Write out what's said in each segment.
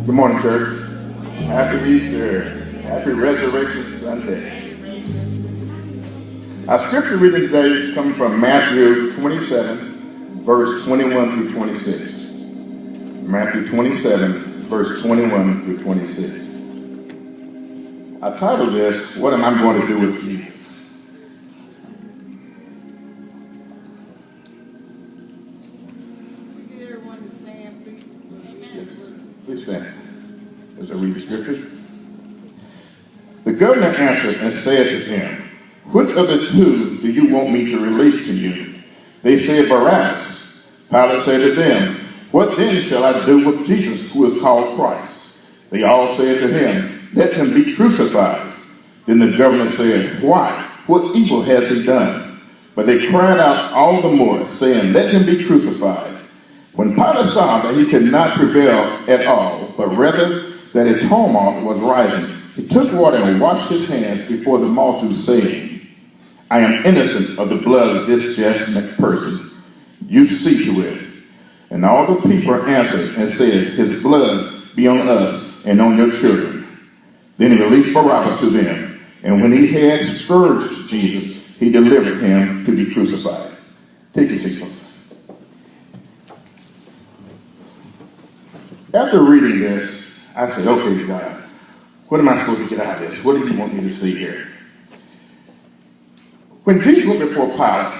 Good morning, church. Happy Easter. Happy Resurrection Sunday. Our scripture reading today is coming from Matthew 27, verse 21 through 26. Matthew 27, verse 21 through 26. I titled this, "What Am I Going to Do with Jesus?" Yes, please stand as I read the scriptures. The governor answered and said to him, "Which of the two do you want me to release to you?" They said, "Barabbas." Pilate said to them, "What then shall I do with Jesus, who is called Christ?" They all said to him, "Let him be crucified." Then the governor said, "Why? What evil has he done?" But they cried out all the more, saying, "Let him be crucified." When Pilate saw that he could not prevail at all, but rather that a tumult was rising, he took water and washed his hands before the multitude, saying, "I am innocent of the blood of this just person. You see to it." And all the people answered and said, "His blood be on us and on your children." Then he released Barabbas to them, and when he had scourged Jesus, he delivered him to be crucified. Take your seats, folks. After reading this, I said, "Okay, God, what am I supposed to get out of this? What do you want me to see here?" When Jesus went before Pilate,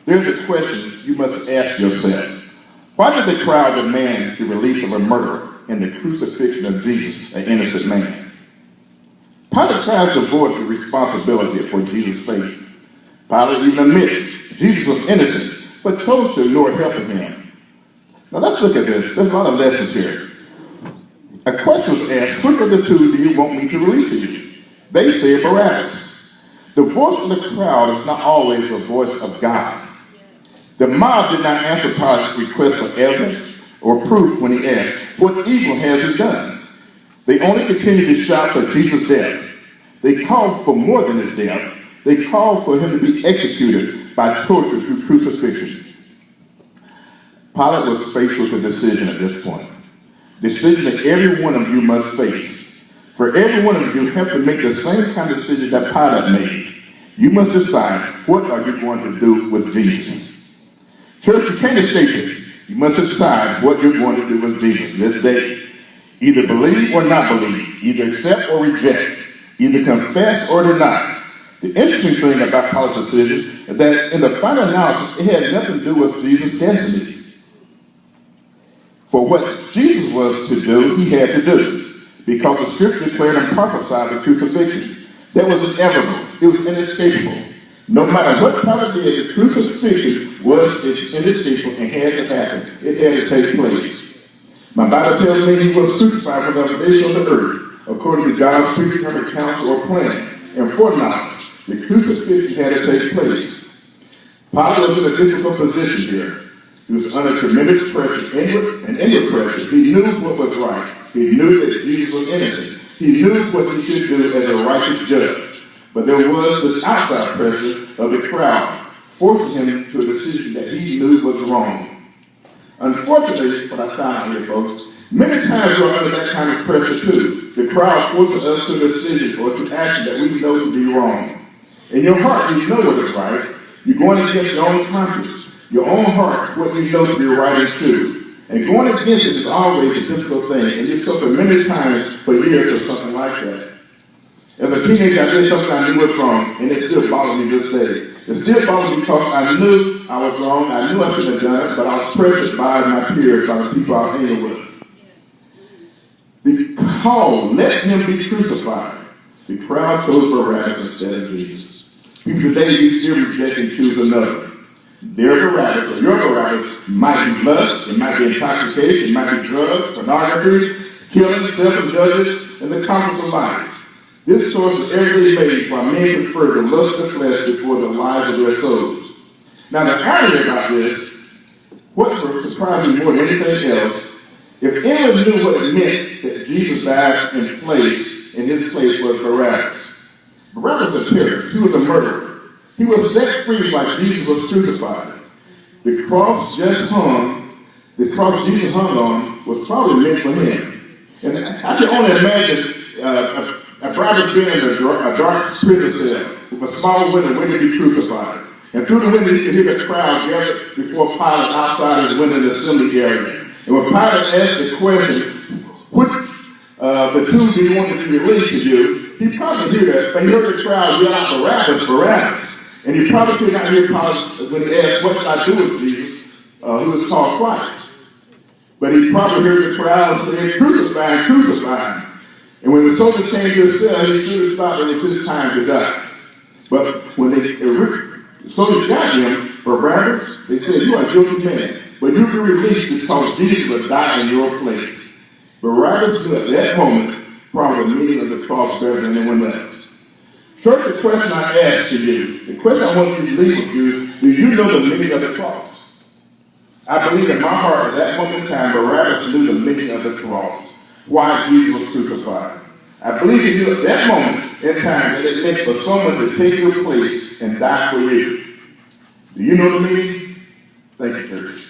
there's a question you must ask yourself. Why did the crowd demand the release of a murderer and the crucifixion of Jesus, an innocent man? Pilate tries to avoid the responsibility for Jesus' fate. Pilate even admits Jesus was innocent, but chose to ignore helping him. Now let's look at this. There's a lot of lessons here. A question was asked, "Which of the two do you want me to release to you?" They said, "Barabbas." The voice of the crowd is not always the voice of God. The mob did not answer Pilate's request for evidence or proof when he asked, "What evil has he done?" They only continued to shout for Jesus' death. They called for more than his death. They called for him to be executed by torture through crucifixion. Pilate was faced with a decision at this point. Decision that every one of you must face. For every one of you have to make the same kind of decision that Pilate made. You must decide, what are you going to do with Jesus? Church, you can't escape it. You must decide what you're going to do with Jesus this day. Either believe or not believe. Either accept or reject. Either confess or deny. The interesting thing about Pilate's decision is that in the final analysis, it had nothing to do with Jesus' destiny. For what Jesus was to do, he had to do. Because the scripture declared and prophesied the crucifixion. That was inevitable. It was inescapable. No matter what Pilate did, the crucifixion was inescapable and had to happen. It had to take place. My Bible tells me he was crucified for the foundation of the earth, according to God's predetermined counsel or plan and foreknowledge. The crucifixion had to take place. Pilate was in a difficult position here. He was under tremendous pressure, inward and inward pressure. He knew what was right. He knew that Jesus was innocent. He knew what he should do as a righteous judge. But there was this outside pressure of the crowd, forcing him to a decision that he knew was wrong. Unfortunately, what I found out here, folks, many times we're under that kind of pressure too. The crowd forces us to a decision or to action that we know to be wrong. In your heart, you know what is right. You're going against your own conscience, your own heart, what you know to be right and true. And going against it is always a difficult thing, and you suffer many times for years or something like that. As a teenager, I did something I knew was wrong, and it still bothers me this day. It still bothers me because I knew I was wrong, I knew I shouldn't have done it, but I was pressured by my peers, by the people I was hanging with. The call, "Let him be crucified." The crowd chose Barabbas instead of Jesus. People today, you still reject and choose another. Their Barabbas, or your Barabbas, might be lust, it might be intoxication, it might be drugs, pornography, killing, self-indulgence, and the comforts of life. This choice is every day made while men prefer the lust of the flesh before the lives of their souls. Now, the irony about this, what surprised me more than anything else, if anyone knew what it meant that Jesus died in his place was Barabbas. Barabbas was a terrorist. He was a murderer. He was set free like Jesus was crucified. The cross Jesus hung on was probably meant for him. And I can only imagine Barabbas being in a dark prison cell with a small window waiting to be crucified. And through the window, he could hear the crowd gathered before Pilate outside his window in the assembly area. And when Pilate asked the question, which the two do you want to be released to you, he probably heard that, but he heard the crowd yell out, Barabbas, Barabbas. And he probably could not hear Pilate when he asked, what should I do with Jesus, who is called Christ? But he probably heard the crowd say, crucify him, crucify him. And when the soldiers came to his cell, he should have thought it was his time to die. But when the soldiers got him, Barabbas, they said, you are a guilty man, but you be released because Jesus will die in your place. Barabbas knew at that moment probably the meaning of the cross better than anyone else. Church, the question I ask to you, the question I want you to leave with you, do you know the meaning of the cross? I believe in my heart at that moment in time, Barabbas knew the meaning of the cross, why Jesus was crucified. I believe he knew at that moment in time that it meant for someone to take your place and die for you. Do you know the meaning? Thank you, church.